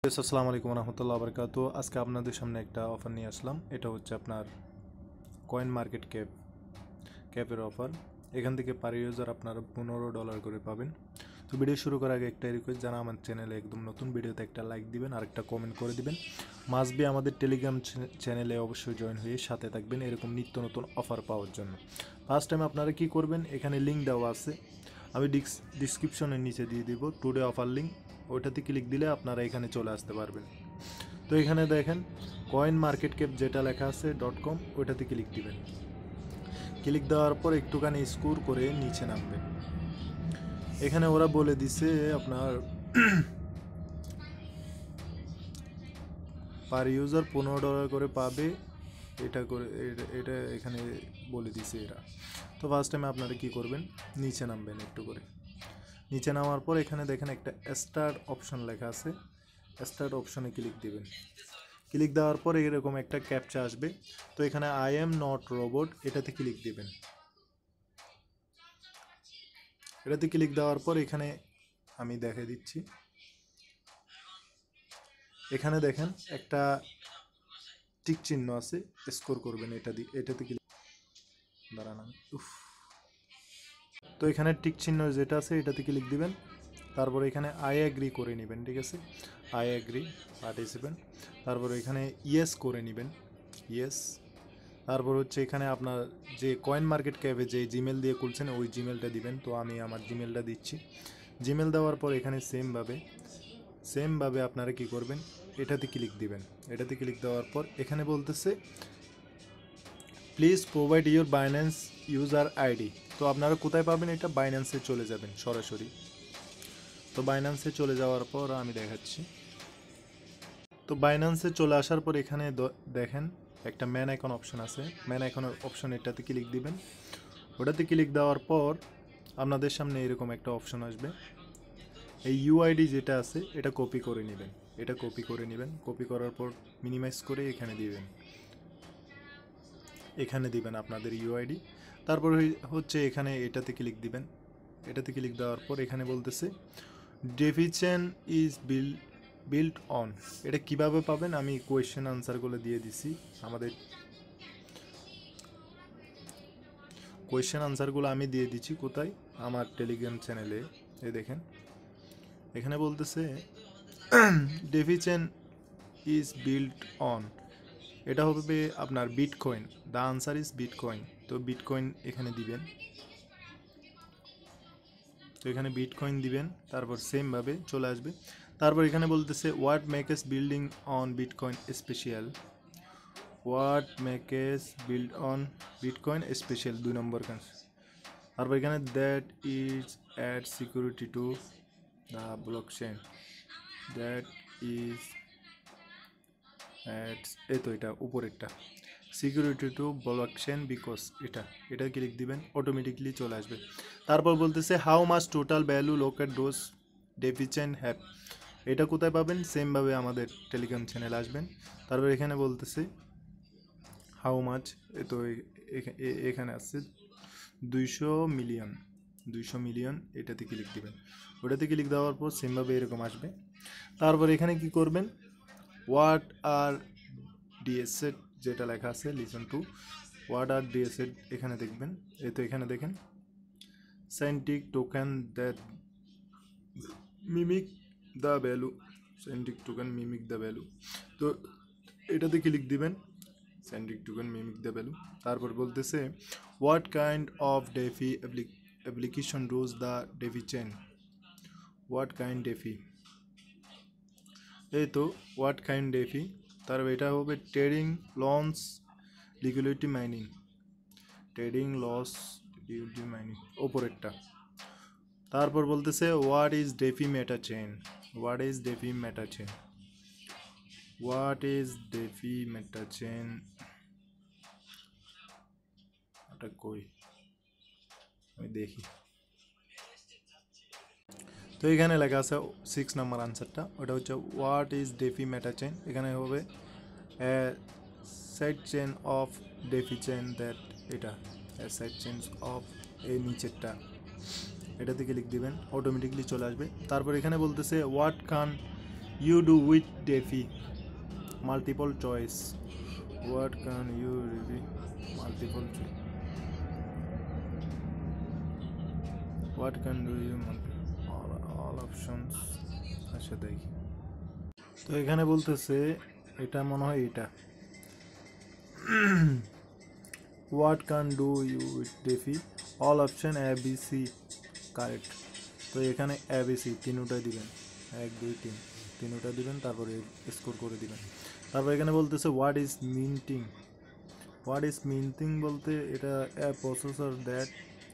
আসসালামু আলাইকুম রহমতুল্লাহ বরকাত। আজকে আপনাদের সামনে একটা অফার নিয়ে আসলাম। এটা হচ্ছে আপনার কয়েন মার্কেট ক্যাপের অফার। এখান থেকে পার ইউজার আপনারা $15 করে পাবেন। তো ভিডিও শুরু করার আগে একটা রিকোয়েস্ট, যারা আমার চ্যানেলে একদম নতুন, ভিডিওতে একটা লাইক দিবেন আর একটা কমেন্ট করে দিবেন। মাস্ট বি আমাদের টেলিগ্রাম চ্যানেলে অবশ্যই জয়েন হয়ে সাথে থাকবেন এরকম নিত্য নতুন অফার পাওয়ার জন্য। ফার্স্ট টাইম আপনারা কি করবেন, এখানে লিঙ্ক দেওয়া আছে, আমি ডিসক্রিপশনের নিচে দিয়ে দিব টুডে অফার লিঙ্ক, ওইটাতে ক্লিক দিলে আপনারা এখানে চলে আসতে পারবেন। তো এখানে দেখেন কয়েন মার্কেট ক্যাপ যেটা লেখা আছে .com, ওইটাতে ক্লিক দিবেন। ক্লিক দেওয়ার পর একটুখানি স্ক্রল করে নিচে নামবেন। এখানে ওরা বলে দিছে আপনার পার ইউজার $15 করে পাবে, এটা এখানে বলে দিছে এরা। তো ফার্স্ট টাইমে আপনারা কি করবেন, নিচে নামবেন একটু করে। নিচে নামার পর এখানে দেখেন একটা স্টার্ট অপশন লেখা আছে, স্টার্ট অপশনে ক্লিক দিবেন। ক্লিক দেওয়ার পর এরকম একটা ক্যাপচা আসবে। তো এখানে আই এম নট রোবট, এটাতে ক্লিক দিবেন। এটাতে ক্লিক দেওয়ার পর এখানে আমি দেখাই দিচ্ছি, এখানে দেখেন একটা টিক চিহ্ন আছে, স্কোর করবেন এটাতে ক্লিক দাঁড়ান। তো এখানে টিক চিহ্ন যেটা আছে এটাতে ক্লিক দিবেন। তারপর এখানে আই অ্যাগ্রি করে নেবেন, ঠিক আছে, আই অ্যাগ্রি পার্টিসিপেন্ট। তারপর এখানে ইয়েস করে নেবেন, ইয়েস। তারপর হচ্ছে এখানে আপনার যে কয়েন মার্কেট ক্যাপে যে জিমেল দিয়ে খুলছেন ওই জিমেলটা দিবেন। তো আমি আমার জিমেলটা দিচ্ছি। জিমেল দেওয়ার পর এখানে সেমভাবে আপনারা কি করবেন, এটাতে ক্লিক দিবেন। এটাতে ক্লিক দেওয়ার পর এখানে বলতেছে please provide your Binance user ID. তো আপনারা কোথায় পাবেন, এটা বাইন্যান্সে চলে যাবেন সরাসরি। তো বাইন্যান্সে চলে যাওয়ার পর আমি দেখাচ্ছি। তো বাইন্যান্সে চলে আসার পর এখানে দেখেন একটা ম্যান আইকন অপশন আছে, ম্যান আইকন অপশন, এটাতে ক্লিক দিবেন। ওটাতে ক্লিক দেওয়ার পর আপনাদের সামনে এরকম একটা অপশন আসবে। এই ইউআইডি যেটা আছে এটা কপি করে নেবেন, এটা কপি করে নেবেন। কপি করার পর মিনিমাইজ করে এখানে দিবেন আপনাদের ইউআইডি। তারপর হচ্ছে এখানে এটাতে ক্লিক দিবেন। এটাতে ক্লিক দেওয়ার পর এখানে বলতেছে ডেফিচেন ইজ বিল্ট অন। এটা কিভাবে পাবেন, আমি কোয়েশ্চেন আনসারগুলো দিয়ে দিছি। আমাদের কোয়েশ্চেন আনসারগুলো আমি দিয়ে দিচ্ছি কোথায়, আমার টেলিগ্রাম চ্যানেলে। এই দেখেন এখানে বলতেছে ডেফিচেন ইজ বিল্ট অন, এটা হবে আপনার bitcoin, the answer is bitcoin. তো বিটকয়েন এখানে দিবেন। তো এখানে বিটকয়েন দিবেন, তারপর সেমভাবে চলে আসবে। তারপর এখানে বলতেছে what makes building on bitcoin special, what makes build on bitcoin special, 2 number কাজ। তারপর এখানে that is add security to the blockchain, that is add, এই তো এটা উপরেরটা, সিকিউরিটি টু ব্লকচেন বিকজ, এটা ক্লিক দিবেন, অটোমেটিকলি চলে আসবে। তারপর বলতেছে how much total value locked does DeFiChain have, এটা কোথায় পাবেন, সেমভাবে আমাদের টেলিগ্রাম চ্যানেল আসবেন। তারপর এখানে বলতেছে হাউ মাচ, তো এখানে আসছে 200 মিলিয়ন, এটাতে ক্লিক দিবেন। ওটাতে ক্লিক দেওয়ার পর সেমভাবে এরকম আসবে। তারপর এখানে কি করবেন, হোয়াট আর ডিএসএড যেটা লেখা আছে, লিসন টু হোয়াট আর ডিএসএড, এখানে দেখবেন। এই তো এখানে দেখেন synthetic token that mimic the value, synthetic token mimic the value. তো এটাতে ক্লিক দিবেন, synthetic token mimic the value. তারপর বলতেছে what kind of DeFi application does the DeFiChain, what kind DeFi, এই তো হোয়াট কাইন্ড ডেফি। তারপর এটা হবে trading loss liquidity mining, trading loss liquidity mining, ওপরেরটা। তারপর বলতেছে what is DeFi meta chain, what is DeFi meta chain, what is DeFi meta chain, এটা কই আমি দেখি। তো এখানে লেখা আছে 6 নম্বর আনসারটা, ওটা হচ্ছে what is DeFi meta chain. এখানে হবে side chain of DeFi chain that, এটা সাইড চেন অফ, এই নিচেরটা, এটাতে ক্লিক দিবেন, অটোমেটিকলি চলে আসবে। তারপর এখানে বলতেছে what you do with defi multiple choice. What can you review multiple choice? What can do you all options আচ্ছা দেখি তো এখানে বলতেছে এটা মনে হয় এটা what can do you with defi all option a b c correct তো এখানে a b c তিনটাই দিবেন 1 2 3 তিনটা দিবেন তারপরে স্কোর করে দিবেন তারপর এখানে বলতেছে হোয়াট ইজ মিনথিং বলতে এটা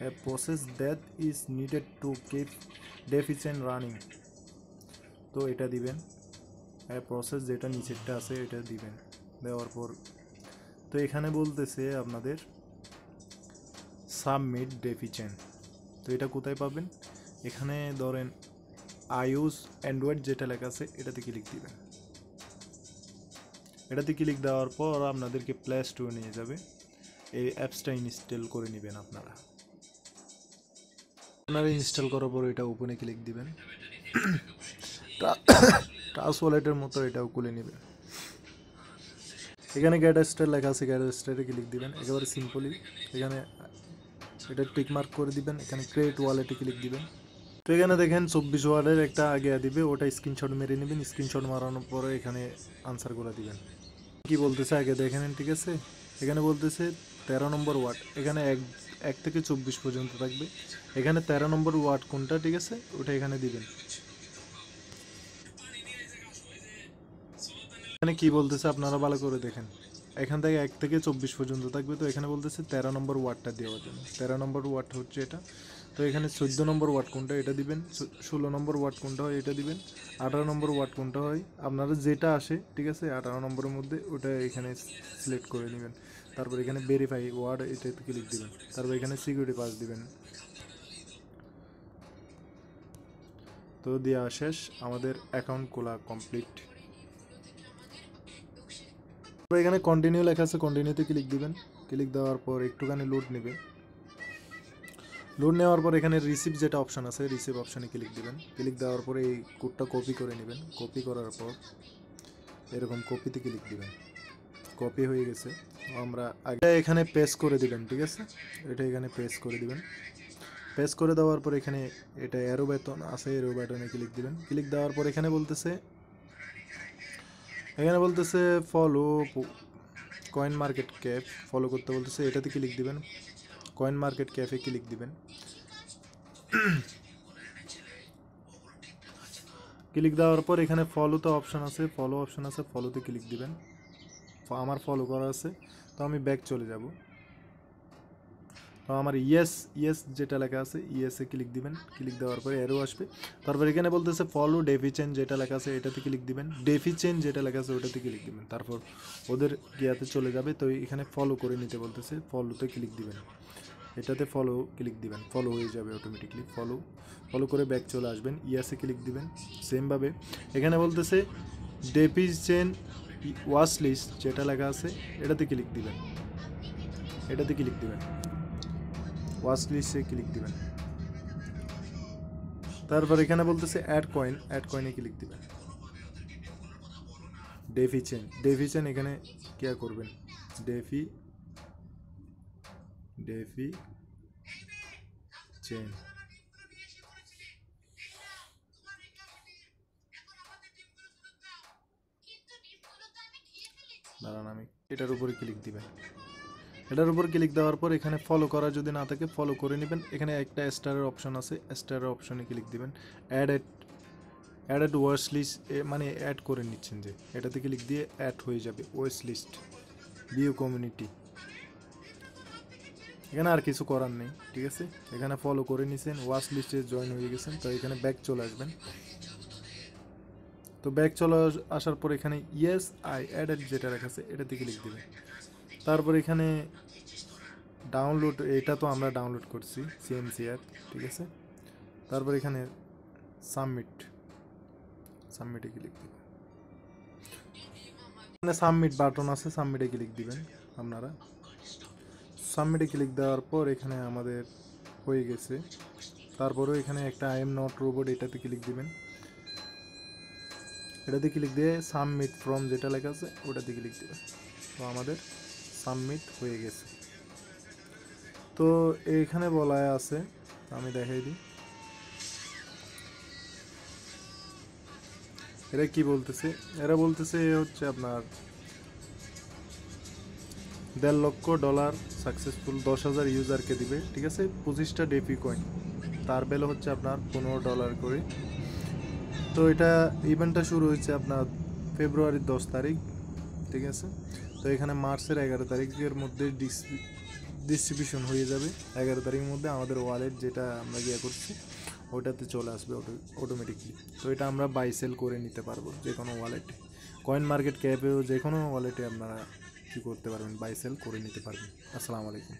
a process that is needed to keep deficient running তো এটা দিবেন a process যেটা নিচেরটা আছে এটা দিবেন দেওয়ার পর তো এখানে বলতেছে আপনাদের সাবমিট ডেফিসিয়েন্ট তো এটা কোথায় পাবেন এখানে ধরেন আইওএস অ্যান্ড্রয়েড যেটা লেখা আছে এটাতে ক্লিক দিবেন এটাতে ক্লিক দেওয়ার পর আপনাদেরকে প্লে স্টোরে নিয়ে যাবে এই অ্যাপসটা ইনস্টল করে নেবেন আপনারা ইনস্টল করার পর এটা ওপেনে ক্লিক দিবেন ট্রাস্ট ওয়ালেটের মতো এটাও খুলে নেবেন এখানে গেট স্টার লেখা আছে গেট স্টারে ক্লিক দিবেন একেবারে সিম্পলি এখানে এটা টিক মার্ক করে দিবেন এখানে ক্রিয়েট ওয়ালেটে ক্লিক দিবেন তো এখানে দেখেন 24 ওয়ার্ডের একটা আগে দিবে ওটা স্ক্রিনশট মেরে নেবেন স্ক্রিনশট মারানোর পরে এখানে আনসার করে দিবেন কি বলতেছে আগে দেখেন ঠিক আছে এখানে বলতেছে 13 নম্বর ওয়ার্ড এখানে 1 থেকে 24 পর্যন্ত থাকবে এখানে 13 নম্বর ওয়ার্ড কোনটা ঠিক আছে ওটা এখানে দিবেন এখানে কি বলতেছে আপনারা ভালো করে দেখেন এখান থেকে 1 থেকে 24 পর্যন্ত থাকবে তো এখানে বলতেছে 13 নম্বর ওয়ার্ডটা দেওয়ার জন্য 13 নম্বর ওয়ার্ড হচ্ছে এটা তো এখানে 14 নম্বর ওয়ার্ড কোনটা এটা দিবেন 16 নম্বর ওয়ার্ড কোনটা হয় এটা দিবেন 18 নম্বর ওয়ার্ড কোনটা হয় আপনারা যেটা আসে ঠিক আছে 18 নম্বরের মধ্যে ওটা এখানে সিলেক্ট করে নেবেন তারপর এখানে ভেরিফাই ওয়ার্ড এটাতে ক্লিক দিবেন তারপর এখানে সিকিউরিটি পাস দিবেন তো দেওয়া শেষ আমাদের অ্যাকাউন্ট খোলা কমপ্লিট এখানে কন্টিনিউ লেখা আছে কন্টিনিউতে ক্লিক দিবেন ক্লিক দেওয়ার পর একটুখানি লোড নেবে লোড নেওয়ার পর এখানে রিসিভ যেটা অপশন আছে রিসিভ অপশনে ক্লিক দিবেন ক্লিক দেওয়ার পরে এই কোডটা কপি করে নেবেন কপি করার পর এরকম কপিতে ক্লিক দিবেন কপি হয়ে গেছে আমরা আগে এখানে পেস্ট করে দিবেন ঠিক আছে এটা এখানে পেস্ট করে দিবেন পেস্ট করে দেওয়ার পর এখানে এটা অ্যারো বাটন আছে অ্যারো বাটনে ক্লিক দিবেন ক্লিক দেওয়ার পর এখানে বলতেছে ফলো Coinmarketkep ফলো করতে বলতেছে এটাতে ক্লিক দিবেন Coinmarketkep-এ ক্লিক দিবেন ক্লিক দেওয়ার পর এখানে ফলোতে অপশন আছে ফলোতে ক্লিক দিবেন আমার ফলো করা আছে তো আমি ব্যাক চলে যাব তো আমার ইয়েস যেটা লেখা আছে ইয়েসে ক্লিক দিবেন ক্লিক দেওয়ার পরে অ্যারো আসবে তারপর এখানে বলতেছে ফলো ডেফিসিয়েন্ট যেটা লেখা আছে এটাতে ক্লিক দিবেন ডেফিসিয়েন্ট যেটা লেখা আছে ওটাতে ক্লিক দিবেন তারপর ওদের গিয়াতে চলে যাবে তো এখানে ফলো করে নিতে বলতেছে ফলোতে ক্লিক দিবেন এটাতে ফলো ক্লিক দিবেন ফলো হয়ে যাবে অটোমেটিকলি ফলো করে ব্যাক চলে আসবেন ইয়াসে ক্লিক দিবেন সেমভাবে এখানে বলতেছে ডেফিসিয়েন্ট ওয়াচ লিস্ট যেটা লেখা আছে এটাতে ক্লিক দিবেন ওয়াচ লিস্টে ক্লিক দিবেন তারপর এখানে বলতেছে অ্যাড কয়েনে ক্লিক দিবেন ডেফিসিয়েন্ট এখানে কি করবেন ডেফিসিয়েন্ট দাঁড়ান আমি এটার উপরে ক্লিক দিবেন এটার উপর ক্লিক দেওয়ার পর এখানে ফলো করা যদি না থাকে ফলো করে নেবেন এখানে একটা স্টারের অপশন আছে স্টারের অপশনে ক্লিক দিবেন অ্যাড ওয়াচ লিস্ট মানে অ্যাড করে নিচ্ছেন যে এটাতে ক্লিক দিয়ে অ্যাড হয়ে যাবে ওয়াচ লিস্ট ভিউ কমিউনিটি এখানে আর কিছু করার নেই ঠিক আছে এখানে ফলো করে নিছেন ওয়াচ লিস্টে জয়েন হয়ে গেছেন তো এখানে ব্যাক চলে আসবেন তো ব্যাক চলে আসার পর এখানে ইয়েস আই অ্যাডেড যেটা লেখা আছে এটাতে ক্লিক দিবেন তারপর এখানে ডাউনলোড এটা তো আমরা ডাউনলোড করছি সিএমসি অ্যাপ ঠিক আছে তারপর এখানে সাবমিটে ক্লিক দিবেন এখানে সাবমিট বাটন আছে সাবমিটে ক্লিক দিবেন আপনারা সাবমিটে ক্লিক দেওয়ার পর এখানে আমাদের হয়ে গেছে তারপরেও এখানে একটা আই এম নট রোবট এটাতে ক্লিক দিবেন এটাতে ক্লিক দিয়ে সাবমিট ফ্রম যেটা লেখা আছে ওটাতে ক্লিক দেবে। তো আমাদের সাবমিট হয়ে গেছে। তো এইখানে বলা আছে, আমি দেখাই দিই এরা কি বলতেছে। এরা বলতেছে হচ্ছে আপনার $1.5 লক্ষ সাকসেসফুল 10,000 ইউজারকে দিবে, ঠিক আছে, 25টা ডেফি কয়েন, তার ভ্যালু হচ্ছে আপনার $15 করে। তো এটা ইভেন্টটা শুরু হয়েছে আপনার ফেব্রুয়ারির 10 তারিখ, ঠিক আছে। তো এখানে মার্চের 11 তারিখের মধ্যে ডিস্ট্রিবিউশন হয়ে যাবে। 11 তারিখের মধ্যে আমাদের ওয়ালেট যেটা আমরা করছি ওটাতে চলে আসবে অটোমেটিকলি। তো এটা আমরা বাই সেল করে নিতে পারবো যে কোনো ওয়ালেটে, কয়েন মার্কেট ক্যাপেও যে কোনো ওয়ালেটে আপনারা কী করতে পারবেন, বাই সেল করে নিতে পারবেন। আসসালামু আলাইকুম।